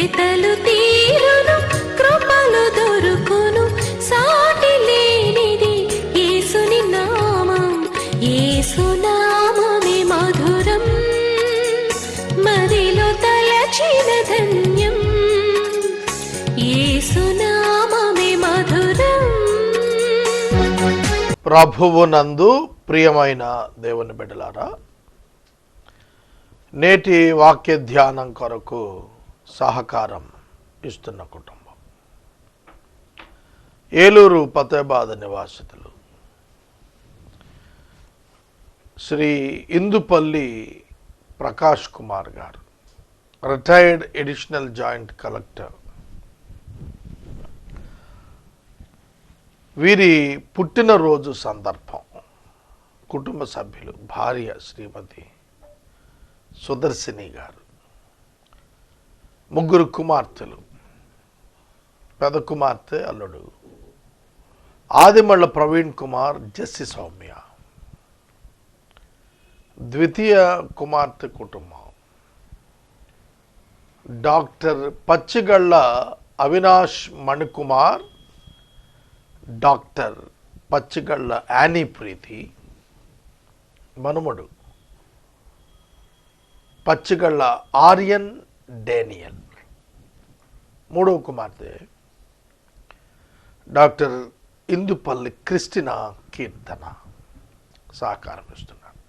వెతలు తీరును కృపలు దొరుకును సాటి లేనిది యేసుని నామం యేసునామమే మధురం మదిలో తలచిన ధన్యం యేసునామమే మధురం. ప్రభువునందు ప్రియమైన దేవుని బిడ్డలారా, నేటి వాక్య ధ్యానం కొరకు సహకారం ఇస్తున్న కుటుంబం ఏలూరు ఫతేబాద్ నివాసితులు శ్రీ ఇందుపల్లి ప్రకాష్ కుమార్ గారు, రిటైర్డ్ అడిషనల్ జాయింట్ కలెక్టర్. వీరి పుట్టినరోజు సందర్భం కుటుంబ సభ్యులు భార్య శ్రీమతి సుదర్శిని గారు, ముగ్గురు కుమార్తెలు, పెద్ద కుమార్తె అల్లుడు ఆదిమళ్ళ ప్రవీణ్ కుమార్, జస్సి సౌమ్య, ద్వితీయ కుమార్తె కుటుంబం doctor Pachigalla Avinash Manikumar, doctor Pachigalla Annie Preethi, మనుమడు పచ్చిగళ్ళ ఆర్యన్ డేనియల్, మూడవ కుమార్తె డాక్టర్ ఇందుపల్లి క్రిస్టినా కీర్తన సహకారం ఇస్తున్నారు.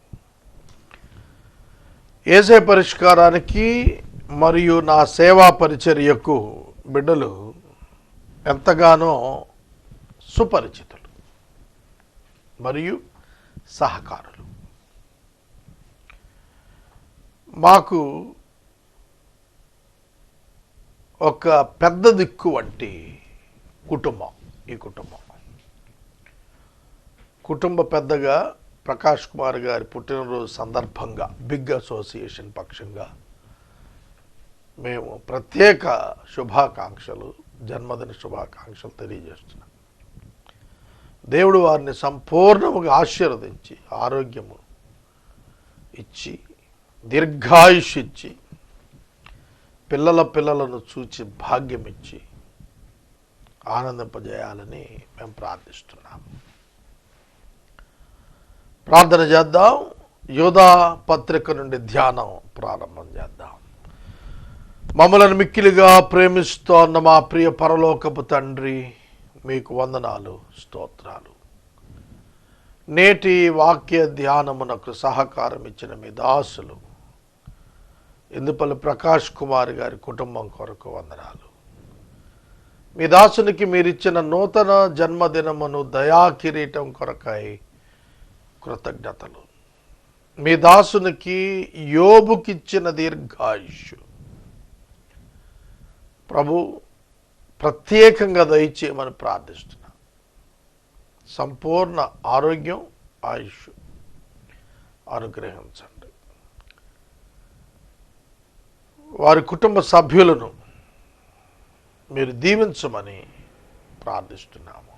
యేసే పరిష్కారానికి మరియు నా సేవా పరిచర్యకు బిడ్డలు ఎంతగానో సుపరిచితులు మరియు సహకారులు. మాకు ఒక పెద్ద దిక్కు వంటి కుటుంబం ఈ కుటుంబ పెద్దగా ప్రకాష్ కుమార్ గారి పుట్టినరోజు సందర్భంగా బిగ్ అసోసియేషన్ పక్షంగా మేము ప్రత్యేక శుభాకాంక్షలు, జన్మదిన శుభాకాంక్షలు తెలియజేస్తున్నాం. దేవుడు వారిని సంపూర్ణముగా ఆశీర్వదించి ఆరోగ్యము ఇచ్చి దీర్ఘాయుష్ ఇచ్చి పిల్లలను చూచి భాగ్యం ఇచ్చి ఆనందింపజేయాలని మేము ప్రార్థిస్తున్నాము. ప్రార్థన చేద్దాం. యోధా పత్రిక నుండి ధ్యానం ప్రారంభం చేద్దాం. మమ్మలను మిక్కిలిగా ప్రేమిస్తోన్న మా ప్రియ పరలోకపు తండ్రి, మీకు వందనాలు, స్తోత్రాలు. నేటి వాక్య ధ్యానమునకు సహకారం ఇచ్చిన మీ దాసులు ఇందుపల్లి ప్రకాష్ కుమార్ గారి కుటుంబం కొరకు వందనాలు. మీ దాసునికి మీరిచ్చిన నూతన జన్మదినమును దయా కిరీటం కొరకై కృతజ్ఞతలు. మీ దాసునికి యోబుకిచ్చిన దీర్ఘాయుష్ ప్రభు ప్రత్యేకంగా దయచేయమని ప్రార్థిస్తున్నా. సంపూర్ణ ఆరోగ్యం, ఆయుష్ అనుగ్రహించండి. వారి కుటుంబ సభ్యులను మీరు దీవించమని ప్రార్థిస్తున్నాము.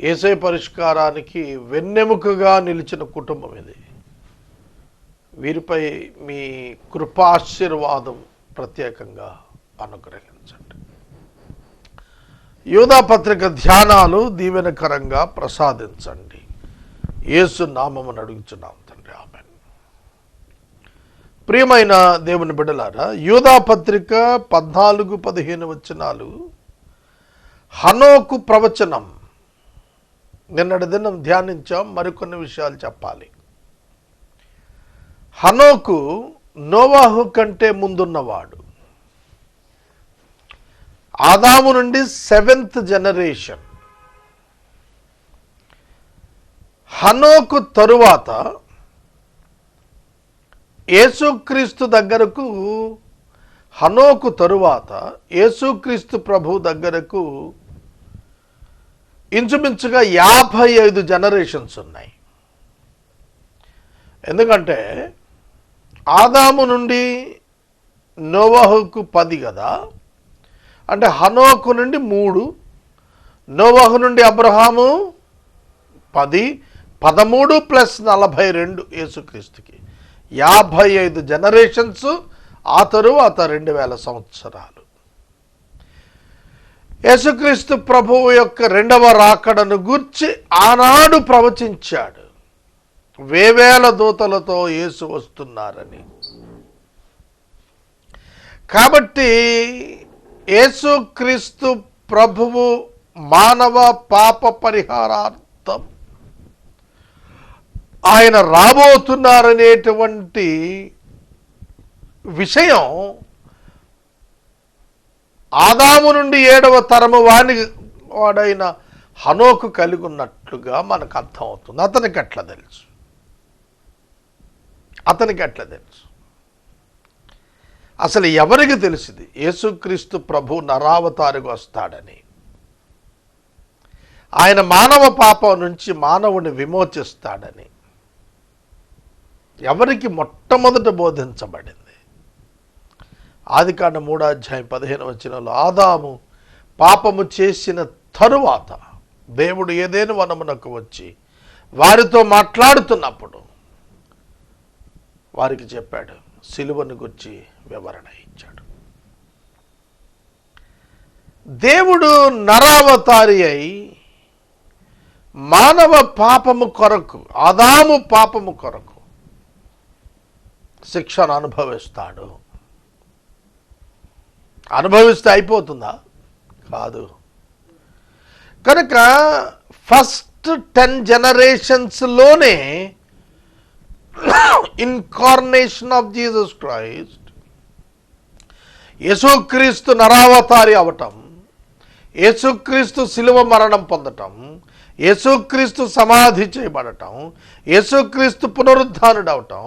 యేసే పరిష్కారానికి వెన్నెముకగా నిలిచిన కుటుంబం ఇది. వీరిపై మీ కృపాశీర్వాదం ప్రత్యేకంగా అనుగ్రహించండి. యోధా పత్రిక ధ్యానాలు దీవెనకరంగా ప్రసాదించండి. యేసు నామమును అడుగుచున్నాం తండ్రి, ఆమేన్. ప్రియమైన దేవుని బిడ్డలారా, యోధా పత్రిక 14-15 వచనాలు హనోకు ప్రవచనం. నిన్నటి దినం ధ్యానించాం. మరికొన్ని విషయాలు చెప్పాలి. హనోకు నోవాహు కంటే ముందున్నవాడు. ఆదాము నుండి 7th జనరేషన్. హనోకు తరువాత యేసుక్రీస్తు దగ్గరకు, హనోకు తరువాత యేసుక్రీస్తు ప్రభు దగ్గరకు ఇంచుమించుగా 55 జనరేషన్స్ ఉన్నాయి. ఎందుకంటే ఆదాము నుండి నోవాహుకు 10 కదా, అంటే హనోకు నుండి 3, నోవాహు నుండి అబ్రహాము 10, 13 + 42 యేసుక్రీస్తుకి 55 జనరేషన్స్. ఆ తరువాత 2000 సంవత్సరాలు. యేసుక్రీస్తు ప్రభువు యొక్క రెండవ రాకడను గూర్చి ఆనాడు ప్రవచించాడు. వేవేల దూతలతో యేసు వస్తున్నారని. కాబట్టి యేసుక్రీస్తు ప్రభువు మానవ పాప పరిహారార్థం ఆయన రాబోతున్నారనేటువంటి విషయం ఆదాము నుండి 7వ తరము వాడైన హనోకు కలిగి ఉన్నట్లుగా మనకు అర్థమవుతుంది. అతనికి ఎట్లా తెలుసు? అసలు ఎవరికి తెలిసింది యేసుక్రీస్తు ప్రభు నరావతారికి వస్తాడని? ఆయన మానవ పాపం నుంచి మానవుని విమోచిస్తాడని ఎవరికి మొట్టమొదట బోధించబడింది? ఆదికాండం 3:15 ఆదాము పాపము చేసిన తరువాత దేవుడు ఏదైనా వనమునకు వచ్చి వారితో మాట్లాడుతున్నప్పుడు వారికి చెప్పాడు, సిలువను గురించి వివరణ ఇచ్చాడు. దేవుడు నరావతారి అయి మానవ పాపము కొరకు, ఆదాము పాపము కొరకు శిక్షను అనుభవిస్తాడు. అనుభవిస్తే అయిపోతుందా? కాదు. కనుక ఫస్ట్ 10 generations-లోనే incarnation of Jesus Christ, Yesukristu నరావతారి అవటం, యేసుక్రీస్తు శిలువ మరణం పొందటం, యేసుక్రీస్తు సమాధి చేయబడటం, యేసుక్రీస్తు పునరుద్ధానుడవటం,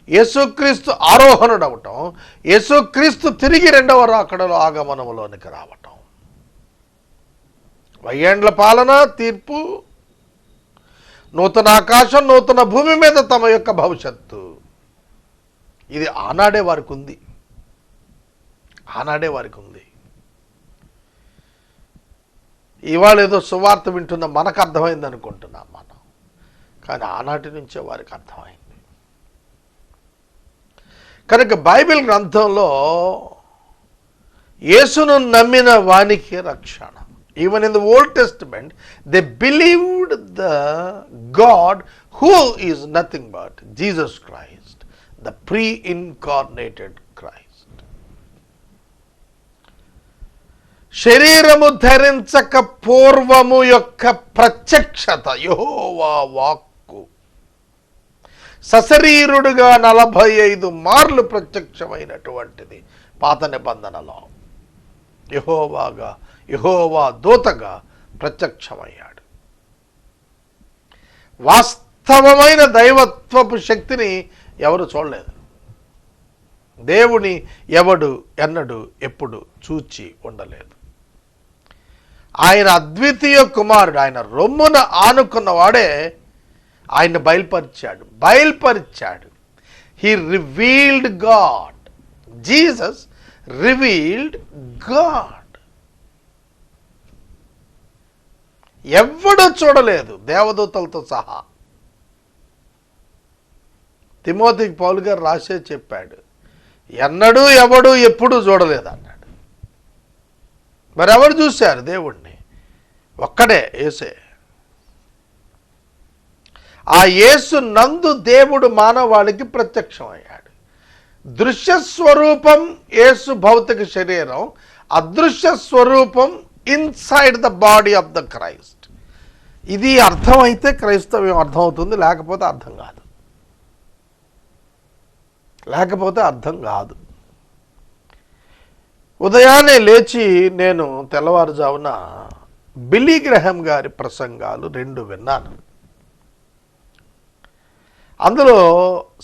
యేసుక్రీస్తు ఆరోహణుడవటం, యేసుక్రీస్తు తిరిగి రెండవ రాకడలో ఆగమనములోనికి రావటం, 1000 ఏండ్ల పాలన, తీర్పు, నూతన ఆకాశం నూతన భూమి మీద తమ యొక్క భవిష్యత్తు. ఇది ఆనాడే వారికి ఉంది. ఇవాళ ఏదో సువార్త వింటున్న మనకు అర్థమైంది అనుకుంటున్నాం మనం, కానీ ఆనాటి నుంచే వారికి అర్థమైంది. కనుక బైబిల్ గ్రంథంలో యేసును నమ్మిన వానికి రక్షణ. Even in the Old Testament, they believed the God who is nothing but Jesus Christ, the pre-incarnated Christ. శరీరము ధరించక పూర్వము యొక్క ప్రత్యక్షత యెహోవా వాక్కు సశరీరుడుగా 45 మార్లు ప్రత్యక్షమైనటువంటిది పాత నిబంధనలో. యెహోవా దూతగా ప్రత్యక్షమయ్యాడు. వాస్తవమైన దైవత్వపు శక్తిని ఎవరు చూడలేదు. దేవుని ఎవడు ఎన్నడు ఎప్పుడు చూచి ఉండలేదు. ఆయన అద్వితీయ కుమారుడు, ఆయన రొమ్మున ఆనుకున్నవాడే ఆయన బయలుపరిచాడు. He revealed God. Jesus revealed God. ఎవడూ చూడలేదు, దేవదూతలతో సహా. తిమోతికి పౌలు గారు రాసే చెప్పాడు, ఎన్నడూ ఎవడు ఎప్పుడు చూడలేదు అన్నాడు. మరి ఎవరు చూశారు దేవుణ్ణి? ఒక్కడే, యేసే. ఆ యేసు నందు దేవుడు మానవాళికి ప్రత్యక్షమయ్యాడు. దృశ్య స్వరూపం యేసు భౌతిక శరీరం, అదృశ్య స్వరూపం inside the body of the Christ. ఇది అర్థమైతే క్రైస్తవ్యం అర్థమవుతుంది, లేకపోతే అర్థం కాదు. ఉదయాన్నే లేచి నేను తెల్లవారుజామున బిల్లీ గ్రహాం గారి ప్రసంగాలు 2 విన్నాను. అందులో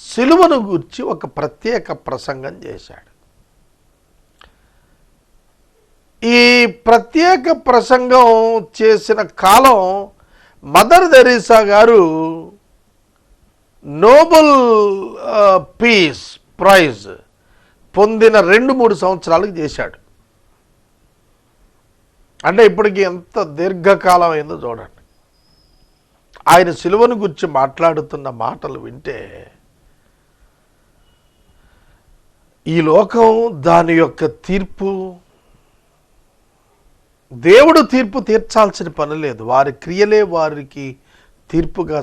సిలువను గురించి ఒక ప్రత్యేక ప్రసంగం చేశాడు. ఈ ప్రత్యేక ప్రసంగం చేసిన కాలం మదర్ తెరీసా గారు నోబెల్ పీస్ ప్రైజ్ పొందిన 2-3 సంవత్సరాలకు చేశాడు. అంటే ఇప్పటికి ఎంత దీర్ఘకాలం అయిందో చూడండి. ఆయన సిలువను గురించి మాట్లాడుతున్న మాటలు వింటే ఈ లోకం, దాని యొక్క తీర్పు, దేవుడు తీర్పు తీర్చాల్సిన పని లేదు. వారి క్రియలే వారికి తీర్పుగా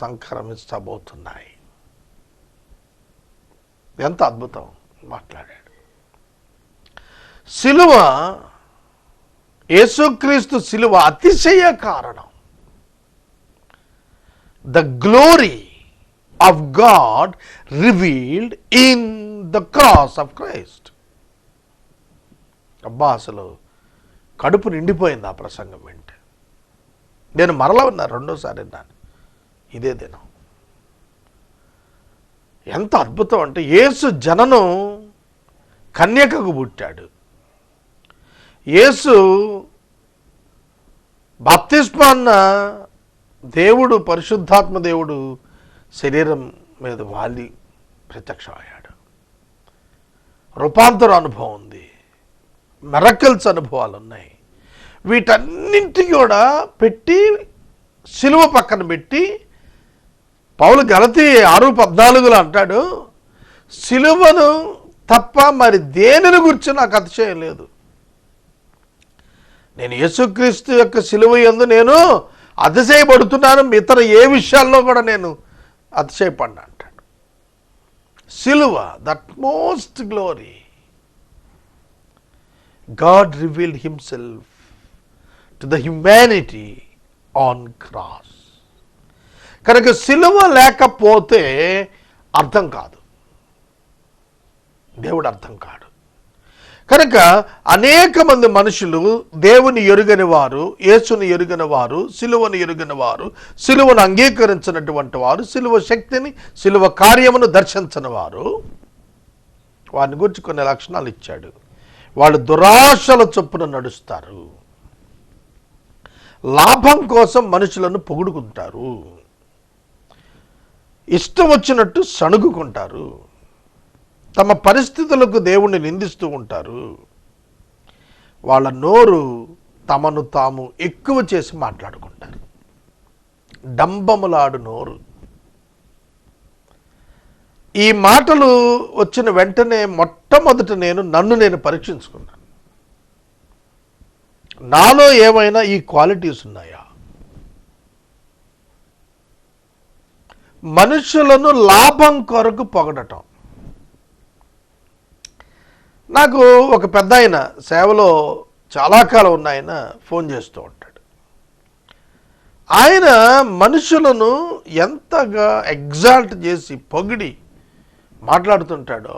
సంక్రమించబోతున్నాయి. ఎంత అద్భుతం మాట్లాడాడు. సిలువ, యేసుక్రీస్తు సిలువ అతిశయ కారణం. The glory of God revealed in the cross of Christ. అబ్బా, అసలు కడుపు నిండిపోయింది ఆ ప్రసంగం వింటే. నేను మరలా విన్నాను, రెండోసారి విన్నాను ఇదే దినం. ఎంత అద్భుతం అంటే, యేసు జననం కన్యకకు పుట్టాడు. యేసు బాప్తిస్మాన్న దేవుడు, పరిశుద్ధాత్మ దేవుడు శరీరం మీద వాలి ప్రత్యక్షమయ్యాడు. రూపాంతర అనుభవం ఉంది, మిరకిల్స్ అనుభవాలు ఉన్నాయి. వీటన్నింటి కూడా పెట్టి సిలువ పక్కన పెట్టి పౌలు గలతీ 6:14 అంటాడు, సిలువను తప్ప మరి దేనిని గురించి నాకు అతిశయం లేదు. నేను యేసుక్రీస్తు యొక్క సిలువ యందు నేను అతిశయపడుతున్నాను, ఇతర ఏ విషయాల్లో కూడా నేను అతిశయపడినా అంటాడు. సిలువ, that most glory. God revealed himself to the humanity on cross. కనుక సిలువ లేకపోతే అర్థం కాదు, దేవుడు అర్థం కాడు. కనుక అనేక మంది మనుషులు దేవుని ఎరుగని వారు, యేసుని ఎరుగని వారు, సిలువను ఎరుగని వారు, సిలువను అంగీకరించినటువంటి వారు, సిలువ శక్తిని, సిలువ కార్యమును దర్శించని వారు, వారిని గురించి కొన్ని లక్షణాలు ఇచ్చాడు. వాళ్ళు దురాశల చొప్పున నడుస్తారు, లాభం కోసం మనుషులను పొగుడుకుంటారు, ఇష్టం వచ్చినట్టు సణుగుకుంటారు, తమ పరిస్థితులకు దేవుణ్ణి నిందిస్తూ ఉంటారు. వాళ్ళ నోరు తమను తాము ఎక్కువ చేసి మాట్లాడుకుంటారు, డంబములాడు నోరు. ఈ మాటలు వచ్చిన వెంటనే మొట్టమొదట నన్ను నేను పరీక్షించుకున్నాను. నాలో ఏమైనా ఈ క్వాలిటీస్ ఉన్నాయా? మనుషులను లాభం కొరకు పొగడటం. నాకు ఒక పెద్ద ఆయన, సేవలో చాలా కాలం ఉన్న ఆయన ఫోన్ చేస్తూ ఉంటాడు. ఆయన మనుషులను ఎంతగా ఎగ్జాల్ట్ చేసి పొగిడి మాట్లాడుతుంటాడో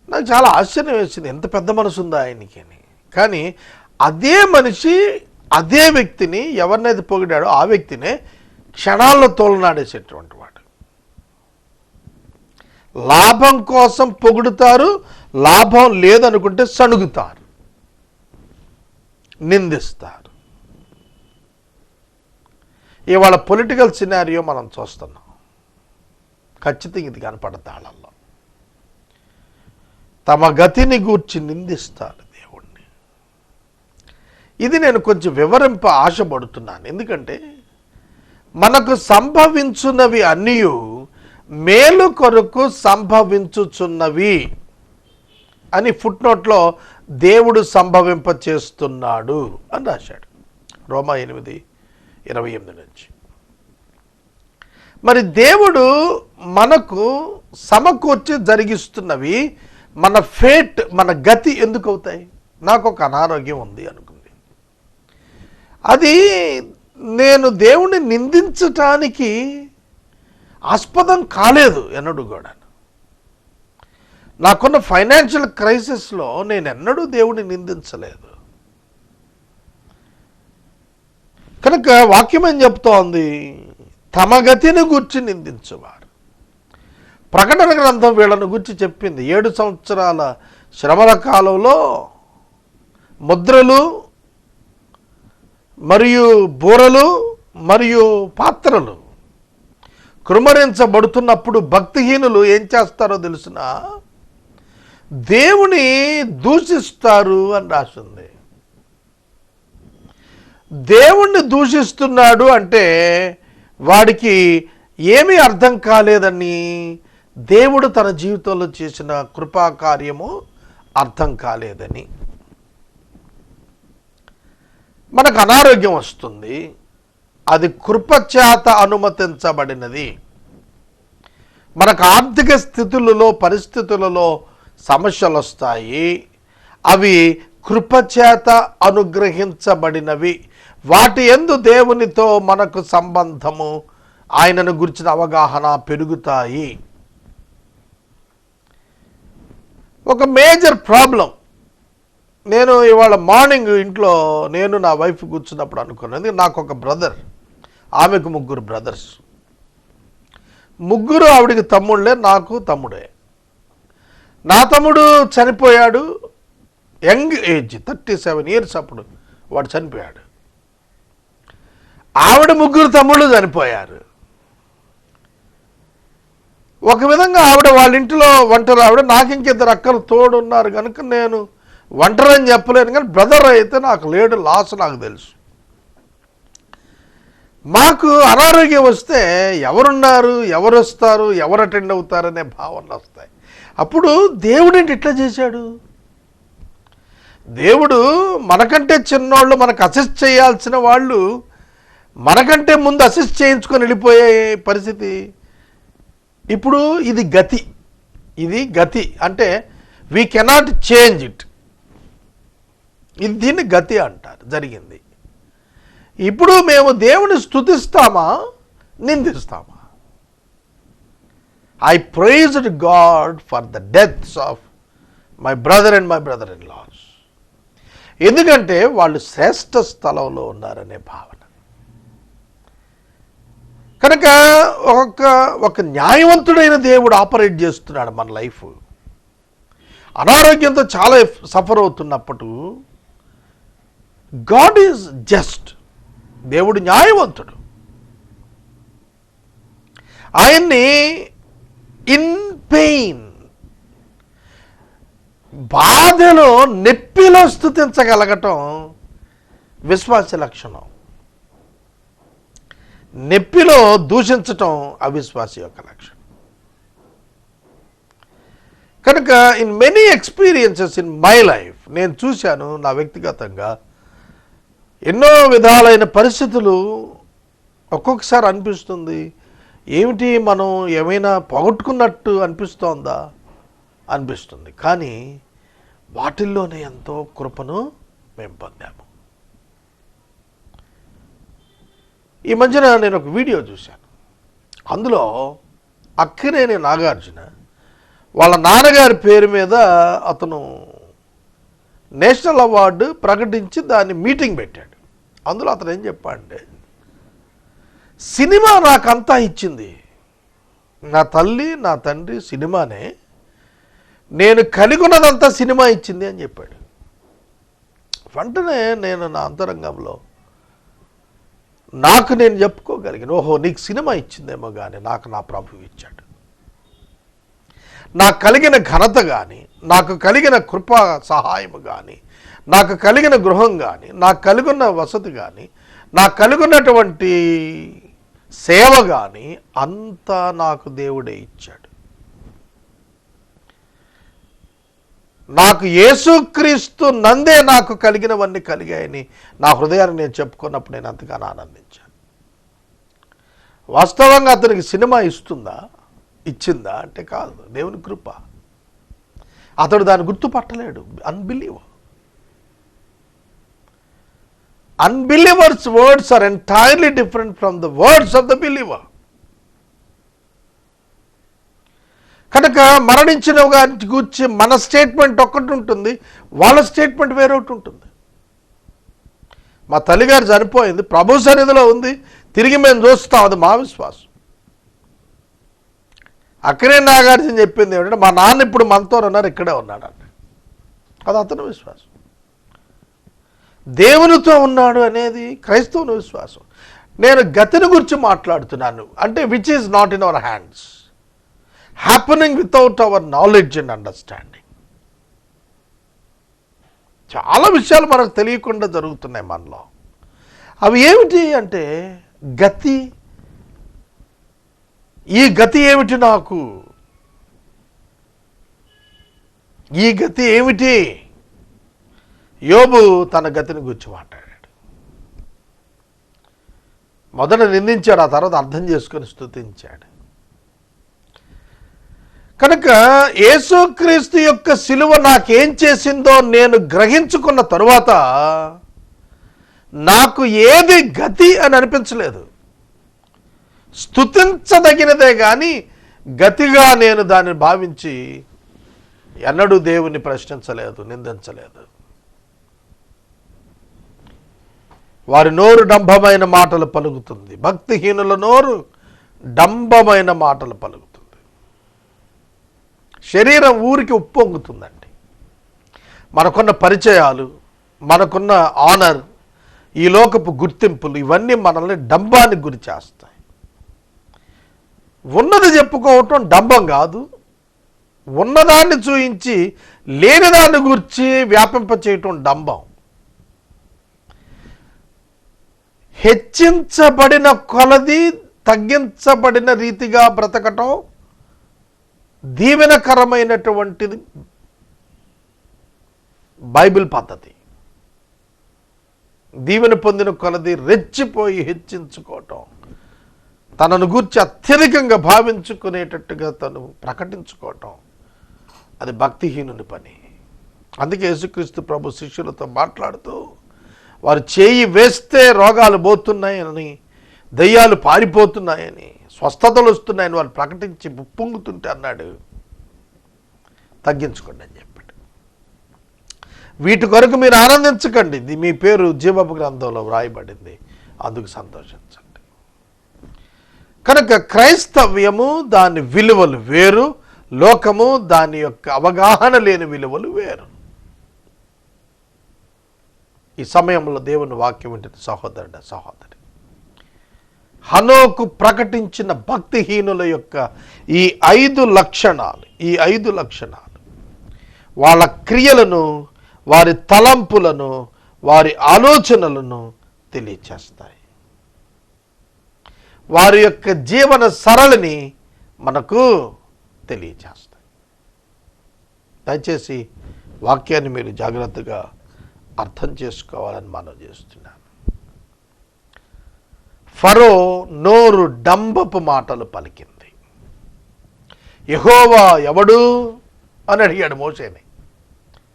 నాకు చాలా ఆశ్చర్యం వేసింది. ఎంత పెద్ద మనసు ఉందా ఆయనకి అని. కానీ అదే మనిషి అదే వ్యక్తిని, ఎవరినైతే పొగిడాడో ఆ వ్యక్తినే క్షణాల్లో తోలనాడేసేటువంటి వాడు. లాభం కోసం పొగుడుతారు, లాభం లేదనుకుంటే సణుగుతారు, నిందిస్తారు. ఇవాళ పొలిటికల్ సినారియో మనం చూస్తున్నాం. ఖచ్చితంగా ఇది కనపడతాళ్ళల్లో తమ గతిని గూర్చి నిందిస్తారు దేవుణ్ణి. ఇది నేను కొంచెం వివరింప ఆశపడుతున్నాను. ఎందుకంటే మనకు సంభవించున్నవి అన్నీ మేలు కొరకు సంభవించుచున్నవి అని ఫుట్నోట్లో దేవుడు సంభవింప చేస్తున్నాడు అని రాశాడు, రోమా 8:28 నుంచి. మరి దేవుడు మనకు సమకూర్చి జరిగిస్తున్నవి మన ఫేట్, మన గతి ఎందుకు అవుతాయి? నాకు ఒక అనారోగ్యం ఉంది అనుకుంది, అది నేను దేవుణ్ణి నిందించటానికి ఆస్పదం కాలేదు ఎన్నడూ కూడా. నాకున్న ఫైనాన్షియల్ క్రైసిస్లో నేను ఎన్నడూ దేవుణ్ణి నిందించలేదు. కనుక వాక్యం ఏం చెప్తోంది? తమ గతిని గూర్చి నిందించువారు. ప్రకటన గ్రంథం వీళ్ళను గురించి చెప్పింది. 7 సంవత్సరాల శ్రమల కాలంలో ముద్రలు మరియు బూరలు మరియు పాత్రలు కృమరించబడుతున్నప్పుడు భక్తిహీనులు ఏం చేస్తారో తెలుసిన, దేవుని దూషిస్తారు అని రాసింది. దేవుణ్ణి దూషిస్తున్నాడు అంటే వాడికి ఏమీ అర్థం కాలేదని, దేవుడు తన జీవితంలో చేసిన కృపా కార్యము అర్థం కాలేదని. మనకు అనారోగ్యం వస్తుంది, అది కృపచేత అనుమతించబడినది. మనకు ఆర్థిక స్థితులలో పరిస్థితులలో సమస్యలు వస్తాయి, అవి కృపచేత అనుగ్రహించబడినవి. వాటి యందు దేవునితో మనకు సంబంధము, ఆయనను గురించిన అవగాహన పెరుగుతాయి. ఒక మేజర్ ప్రాబ్లం, నేను ఇవాళ మార్నింగ్ ఇంట్లో నేను నా వైఫ్ కూర్చున్నప్పుడు అనుకున్నది, నాకు ఒక బ్రదర్, ఆమెకు 3 బ్రదర్స్, 3 ఆవిడికి తమ్ముళ్ళే, నాకు తమ్ముడే. నా తమ్ముడు చనిపోయాడు, యంగ్ ఏజ్ 37 ఇయర్స్, అప్పుడు వాడు చనిపోయాడు. ఆవిడ 3 తమ్ముళ్ళు చనిపోయారు. ఒక విధంగా ఆవిడ వాళ్ళ ఇంట్లో ఒంటరి ఆవిడ, నాకు ఇంకిద్దరు అక్కలు తోడు ఉన్నారు కనుక నేను ఒంటరి అని చెప్పలేను, కానీ బ్రదర్ అయితే నాకు లేడు, లాస్ నాకు తెలుసు. మాకు అనారోగ్యం వస్తే ఎవరున్నారు, ఎవరు వస్తారు, ఎవరు అటెండ్ అవుతారనే భావనలు వస్తాయి. అప్పుడు దేవుడేంటి ఇట్లా చేశాడు? దేవుడు మనకంటే చిన్నోళ్ళు, మనకు అసిస్ట్ చేయాల్సిన వాళ్ళు మనకంటే ముందు అసిస్ట్ చేయించుకొని వెళ్ళిపోయే పరిస్థితి. ఇప్పుడు ఇది గతి అంటే వీ కెనాట్ చేంజ్ ఇట్. ఇది దీన్ని గతి అంటారు. జరిగింది. ఇప్పుడు మేము దేవుని స్తుతిస్తామా, నిందిస్తామా? I praised God for the deaths of my brother and my brother in laws. ఎందుకంటే వాళ్ళు శ్రేష్ఠ స్థలంలో ఉన్నారనే భావన. కనుక ఒక న్యాయవంతుడైన దేవుడు ఆపరేట్ చేస్తున్నాడు మన లైఫ్. అనారోగ్యంతో చాలా సఫర్ అవుతున్నప్పుడు గాడ్ ఈజ్ జస్ట్, దేవుడు న్యాయవంతుడు. ఆయన్ని ఇన్ పెయిన్, బాధలో నొప్పిలో స్తుతించగలగటం విశ్వాస లక్షణం. నొప్పిలో దూషించటం అవిశ్వాసి యొక్క లక్షణం. కనుక in many experiences in my life, నేను చూశాను నా వ్యక్తిగతంగా ఎన్నో విధాలైన పరిస్థితులు. ఒక్కొక్కసారి అనిపిస్తుంది, ఏమిటి మనం ఏమైనా పోగొట్టుకున్నట్టు అనిపిస్తోందా అనిపిస్తుంది. కానీ వాటిల్లోనే ఎంతో కృపను మేము పొందాము. ఈ మధ్యన నేను ఒక వీడియో చూశాను. అందులో అక్కినేని నాగార్జున వాళ్ళ నాన్నగారి పేరు మీద అతను నేషనల్ అవార్డు ప్రకటించి దాన్ని మీటింగ్ పెట్టాడు. అందులో అతను ఏం చెప్పాడంటే, సినిమా నాకంతా ఇచ్చింది, నా తల్లి నా తండ్రి సినిమానే, నేను కలిగి ఉన్నదంతా సినిమా ఇచ్చింది అని చెప్పాడు. వెంటనే నేను నా అంతరంగంలో నాకు నేను చెప్పుకోగలిగాను, ఓహో నీకు సినిమా ఇచ్చిందేమో కానీ నాకు నా ప్రభువు ఇచ్చాడు. నాకు కలిగిన ఘనత కానీ, నాకు కలిగిన కృపా సహాయం కానీ, నాకు కలిగిన గృహం కానీ, నాకు కలిగిన వసతి కానీ, నాకు కలిగినటువంటి సేవ కానీ అంతా నాకు దేవుడే ఇచ్చాడు. నాకు యేసుక్రీస్తు నందే నాకు కలిగినవన్నీ కలిగాయని నా హృదయాన్ని నేను చెప్పుకున్నప్పుడు నేను అంతగానో ఆనందించాను. వాస్తవంగా అతనికి సినిమా ఇచ్చిందా అంటే కాదు, దేవుని కృప. అతడు దాన్ని గుర్తుపట్టలేడు. Unbelievers words are entirely different from the words of the believer. కనుక మరణించిన వారి గురించి మన స్టేట్మెంట్ ఒక్కటి ఉంటుంది, వాళ్ళ స్టేట్మెంట్ వేరొకటి ఉంటుంది. మా తల్లిగారు చనిపోయింది, ప్రభు సన్నిధిలో ఉంది, తిరిగి మేము చూస్తాం, అది మా విశ్వాసం. అక్కినేని నాగార్జున చెప్పింది ఏమిటంటే, మా నాన్న ఇప్పుడు మనతో ఉన్నారు, ఇక్కడే ఉన్నాడు అంటే, అది అతని విశ్వాసం. దేవునితో ఉన్నాడు అనేది క్రైస్తవుని విశ్వాసం. నేను గతిని గురించి మాట్లాడుతున్నాను అంటే, which is not in our hands, happening without our knowledge and understanding. చాలా విషయాలు మనకు తెలియకుండా జరుగుతున్నాయి మనలో. అవి ఏమిటి అంటే గతి. ఈ గతి ఏమిటి నాకు, ఈ గతి ఏమిటి? యోబు తన గతిని గురించి మాట్లాడాడు. మొదట నిందించాడు, ఆ తర్వాత అర్థం చేసుకొని స్తుతించాడు. కనుక యేసుక్రీస్తు యొక్క శిలువ నాకేం చేసిందో నేను గ్రహించుకున్న తరువాత నాకు ఏది గతి అని అనిపించలేదు. స్తుతించదగినదే కానీ గతిగా నేను దాన్ని భావించి ఎన్నడూ దేవుని ప్రశ్నించలేదు, నిందించలేదు. వారి నోరు డంబమైన మాటలు పలుకుతుంది, భక్తిహీనుల నోరు డంబమైన మాటలు పలుకుతుంది. శరీరం ఊరికి ఉప్పొంగుతుందండి. మనకున్న పరిచయాలు, మనకున్న ఆనర్, ఈ లోకపు గుర్తింపులు ఇవన్నీ మనల్ని డంబానికి గురి చేస్తాయి. ఉన్నది చెప్పుకోవటం డంబం కాదు, ఉన్నదాన్ని చూయించి లేనిదాన్ని గురించి వ్యాపింప చేయటం డంబం. హెచ్చించబడిన కొలది తగ్గించబడిన రీతిగా బ్రతకటం దీవెనకరమైనటువంటిది బైబిల్ పద్ధతి. దీవెన పొందిన కొలది రెచ్చిపోయి హెచ్చించుకోవటం, తనను గూర్చి అత్యధికంగా భావించుకునేటట్టుగా తను ప్రకటించుకోవటం, అది భక్తిహీనుని పని. అందుకే యేసుక్రీస్తు ప్రభు శిష్యులతో మాట్లాడుతూ వారు చేయి వేస్తే రోగాలు పోతున్నాయని, దయ్యాలు పారిపోతున్నాయని, స్వస్థతలు వస్తున్నాయని వారు ప్రకటించి ఉప్పొంగుతుంటే అన్నాడు, తగ్గించుకోండి అని చెప్పాడు. వీటి కొరకు మీరు ఆనందించకండి, ఇది మీ పేరు జీవపు గ్రంథంలో వ్రాయబడింది, అందుకు సంతోషించండి. కనుక క్రైస్తవ్యము దాని విలువలు వేరు, లోకము దాని యొక్క అవగాహన లేని విలువలు వేరు. ఈ సమయంలో దేవుని వాక్యం వింటున్న సహోదరుడ, సహోదరి, హనోకు ప్రకటించిన భక్తిహీనుల యొక్క ఈ 5 లక్షణాలు వాళ్ళ క్రియలను, వారి తలంపులను, వారి ఆలోచనలను తెలియచేస్తాయి. వారి యొక్క జీవన సరళిని మనకు తెలియచేస్తాయి. దయచేసి వాక్యాన్ని మీరు జాగ్రత్తగా అర్థం చేసుకోవాలని మనం చేస్తున్నాను. ఫరో నోరు డంబపు మాటలు పలికింది. యెహోవా ఎవడు అని అడిగాడు మోషేని.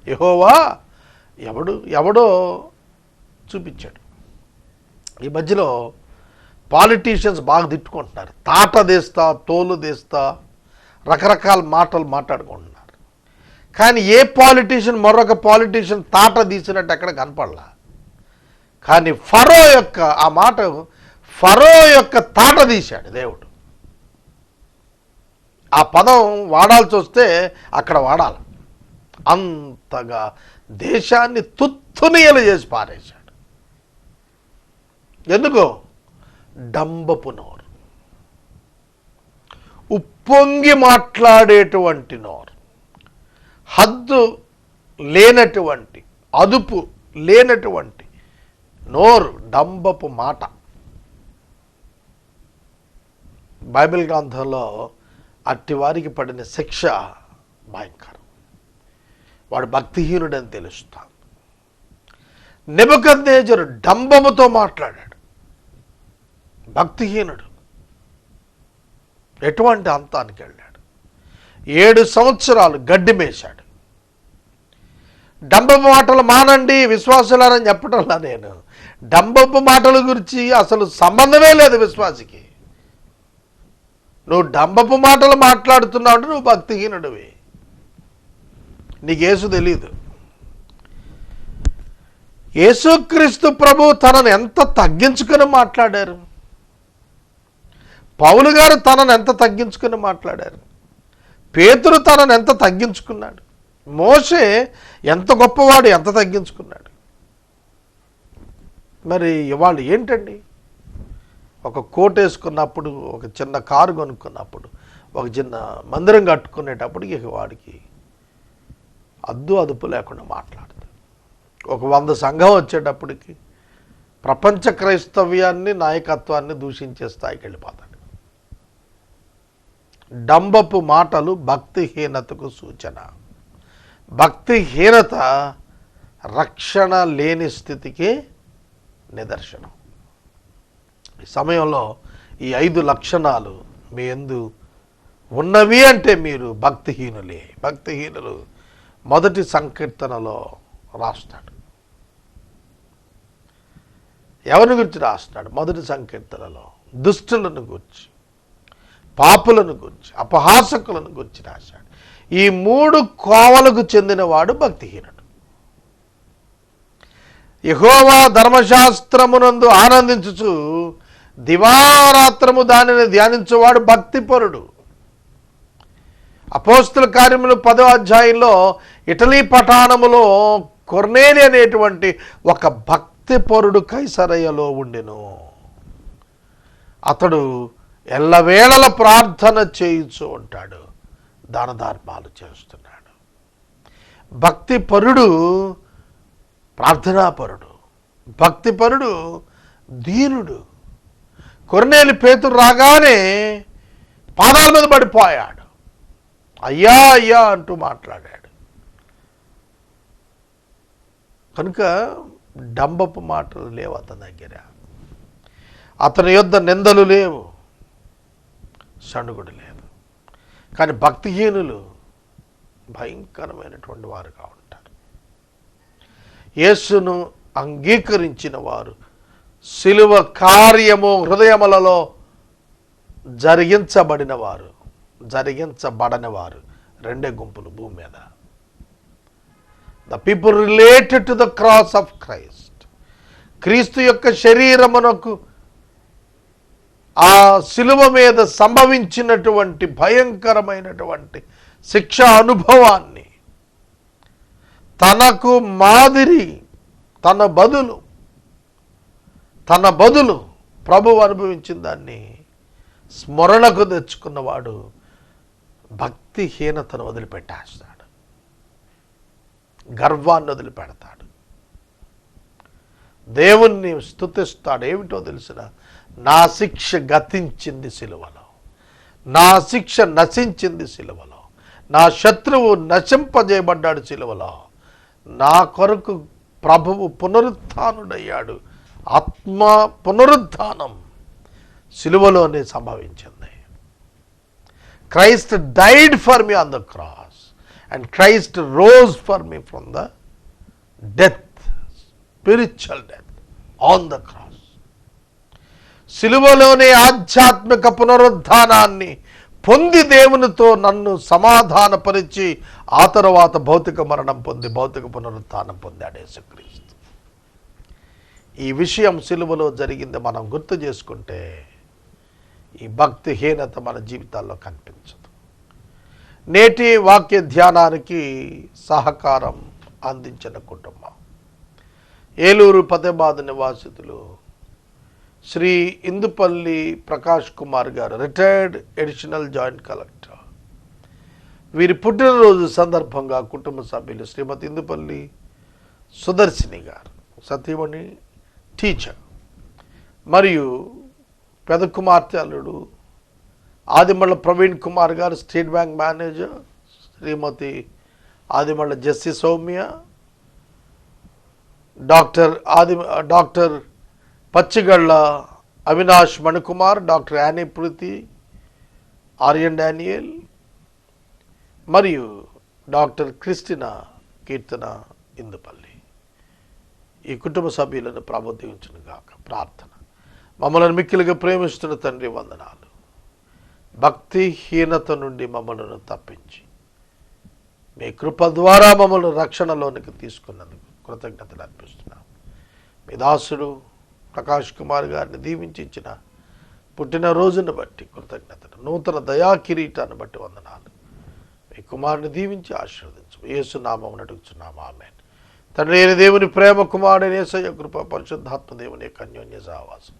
యెహోవా ఎవడో చూపించాడు. ఈ మధ్యలో పాలిటీషియన్స్ బాగా తిట్టుకుంటున్నారు. తాట తీస్తా, తోలు తీస్తా, రకరకాల మాటలు మాట్లాడుకుంటున్నారు. కానీ ఏ పాలిటీషియన్ మరొక పాలిటీషియన్ తాట తీసినట్టు ఎక్కడ కనపడలా. కానీ ఫరో యొక్క తాట తీశాడు దేవుడు. ఆ పదం వాడాల్సి వస్తే అక్కడ వాడాలి. అంతగా దేశాన్ని తుత్తునియలు చేసి పారేశాడు. ఎందుకో? డంబపు నోరు, ఉప్పొంగి మాట్లాడేటువంటి నోరు, హద్దు లేనటువంటి, అదుపు లేనటువంటి నోరు, డంబపు మాట. బైబిల్ గ్రంథంలో అట్టి వారికి పడిన శిక్ష భయంకరం. వాడు భక్తిహీనుడని తెలుస్తాడు. నెబుకద్నెజరు డంబముతో మాట్లాడాడు. భక్తిహీనుడు. ఎటువంటి అంతానికి వెళ్ళాడు. 7 సంవత్సరాలు గడ్డి మేశాడు. డంబపు మాటలు మానండి విశ్వాసులారని చెప్పటంలా నేను. డంబపు మాటల గురించి అసలు సంబంధమే లేదు విశ్వాసికి. నువ్వు డంబపు మాటలు మాట్లాడుతున్నావు, నువ్వు భక్తిహీనుడివి. నీకు యేసు తెలీదు. యేసుక్రీస్తు ప్రభు తనను ఎంత తగ్గించుకొని మాట్లాడారు. పౌలు గారు తనను ఎంత తగ్గించుకొని మాట్లాడారు. పేతురు తనను ఎంత తగ్గించుకున్నాడు. మోషే ఎంత గొప్పవాడు, ఎంత తగ్గించుకున్నాడు. మరి ఇవాళ ఏంటండి? ఒక కోట్ వేసుకున్నప్పుడు, ఒక చిన్న కారు కొనుక్కున్నప్పుడు, ఒక చిన్న మందిరం కట్టుకునేటప్పుడు ఇక వాడికి అదుపు లేకుండా మాట్లాడతాడు. ఒక 100 సంఘం వచ్చేటప్పటికి ప్రపంచ క్రైస్తవ్యాన్ని, నాయకత్వాన్ని దూషించే స్థాయికి వెళ్ళిపోతాడు. డంబపు మాటలు భక్తిహీనతకు సూచన. భక్తిహీనత రక్షణ లేని స్థితికి నిదర్శనం. ఈ సమయంలో ఈ 5 లక్షణాలు మీ యందు ఉన్నవి అంటే మీరు భక్తిహీనులే. భక్తిహీనులు మొదటి సంకీర్తనలో రాస్తాడు. ఎవరి గురించి రాస్తాడు? మొదటి సంకీర్తనలో దుష్టులను గురించి, పాపులను గురించి, అపహాసకులను గురించి రాశాడు. ఈ 3 కోవలకు చెందినవాడు భక్తిహీనుడు. యెహోవా ధర్మశాస్త్రమునందు ఆనందించుచు దివారాత్రము దానిని ధ్యానించువాడు భక్తిపరుడు. అపోస్తల కార్యములు 10వ అధ్యాయంలో ఇటలీ పట్టణములో కొర్నేలి అనేటువంటి ఒక భక్తిపరుడు కైసరయ్యలో ఉండెను. అతడు ఎల్లవేళల ప్రార్థన చేయించు ఉంటాడు, దాన ధర్మాలు చేస్తున్నాడు. భక్తిపరుడు ప్రార్థనాపరుడు, భక్తిపరుడు దీనుడు. కొర్నేలి పేతురు రాగానే పాదాల మీద పడిపోయాడు. అయ్యా అయ్యా అంటూ మాట్లాడాడు. కనుక డంబపు మాటలు లేవు అతని దగ్గర. అతని యొద్ద నిందలు లేవు, సణుగుడు లేదు. కానీ భక్తిహీనులు భయంకరమైనటువంటి వారుగా ఉంటారు. యేసును అంగీకరించిన వారు శిలువ కార్యము హృదయములలో జరిగించబడిన వారు, జరిగించబడని వారు రెండే గుంపులు భూమి మీద. The people related to the cross of Christ. క్రీస్తు యొక్క శరీరమునకు ఆ శిలువ మీద సంభవించినటువంటి భయంకరమైనటువంటి శిక్ష అనుభవాన్ని తనకు మాదిరి, తన బదులు ప్రభువు అనుభవించిన దాన్ని స్మరణకు తెచ్చుకున్నవాడు భక్తిహీనతను వదిలిపెట్టేస్తాడు, గర్వాన్ని వదిలిపెడతాడు, దేవుణ్ణి స్తుతిస్తాడు. ఏమిటో తెలిసిన, నా శిక్ష గతించింది సిలువలో, నా శిక్ష నశించింది సిలువలో, నా శత్రువు నశింపజేయబడ్డాడు సిలువలో, నా కొరకు ప్రభువు పునరుత్థానుడయ్యాడు. ఆత్మ పునరుత్థానం సిలువలోనే సంభవించింది. Christ died for me on the cross and Christ rose for me from the death, spiritual death on the cross. సిలువలోనే ఆధ్యాత్మిక పునరుద్ధానాన్ని పొంది దేవునితో నన్ను సమాధానపరిచి ఆ తరువాత భౌతిక మరణం పొంది భౌతిక పునరుత్థానం పొందాడు యేసుక్రీస్తు. ఈ విషయం సిలువలో జరిగింది మనం గుర్తు చేసుకుంటే ఈ భక్తిహీనత మన జీవితాల్లో కనిపించదు. నేటి వాక్య ధ్యానానికి సహకారం అందించిన కుటుంబం ఏలూరు పతెబాద్ నివాసితులు శ్రీ ఇందుపల్లి ప్రకాష్ కుమార్ గారు, రిటైర్డ్ అడిషనల్ జాయింట్ కలెక్టర్. వీరి పుట్టినరోజు సందర్భంగా కుటుంబ సభ్యులు శ్రీమతి ఇందుపల్లి సుదర్శిని గారు, సతీమణి టీచర్, మరియు పెద్ద కుమార్తె అల్లుడు ఆదిమళ్ళ Praveen Kumar garu, state bank manager, Shrimati Adimalla Jessie Soumya, doctor Pachigalla Avinash Manikumar, doctor Annie Preethi, Aryan Daniel, మరియు డాక్టర్ క్రిస్టినా కీర్తన ఇందుపల్లి. ఈ కుటుంబ సభ్యులను ప్రభుత్వించును గాక. ప్రార్థన. మమ్మల్ని మిక్కిలిగా ప్రేమిస్తున్న తండ్రి, వందనాలు. భక్తిహీనత నుండి మమ్మల్ని తప్పించి మీ కృప ద్వారా మమ్మల్ని రక్షణలోనికి తీసుకున్నందుకు కృతజ్ఞతలు అర్పిస్తున్నాం. మీ దాసుడు ప్రకాష్ కుమార్ గారిని దీవించి ఇచ్చిన పుట్టినరోజును బట్టి కృతజ్ఞతలు, నూతన దయా కిరీటాన్ని బట్టి వందనాలు. మీ కుమారుని దీవించి ఆశీర్వదించు. యేసు నామమున అడుగుచున్నాము, ఆమేన్. తండ్రి అయిన దేవుని ప్రేమ, కుమారుడైన యేసయ్య కృప, పరిశుద్ధాత్మ దేవుని యొక్క అన్యోన్య సహవాసం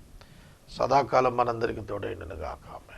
సదాకాలం మనందరికీ తోడైండును గాక. ఆమేన్.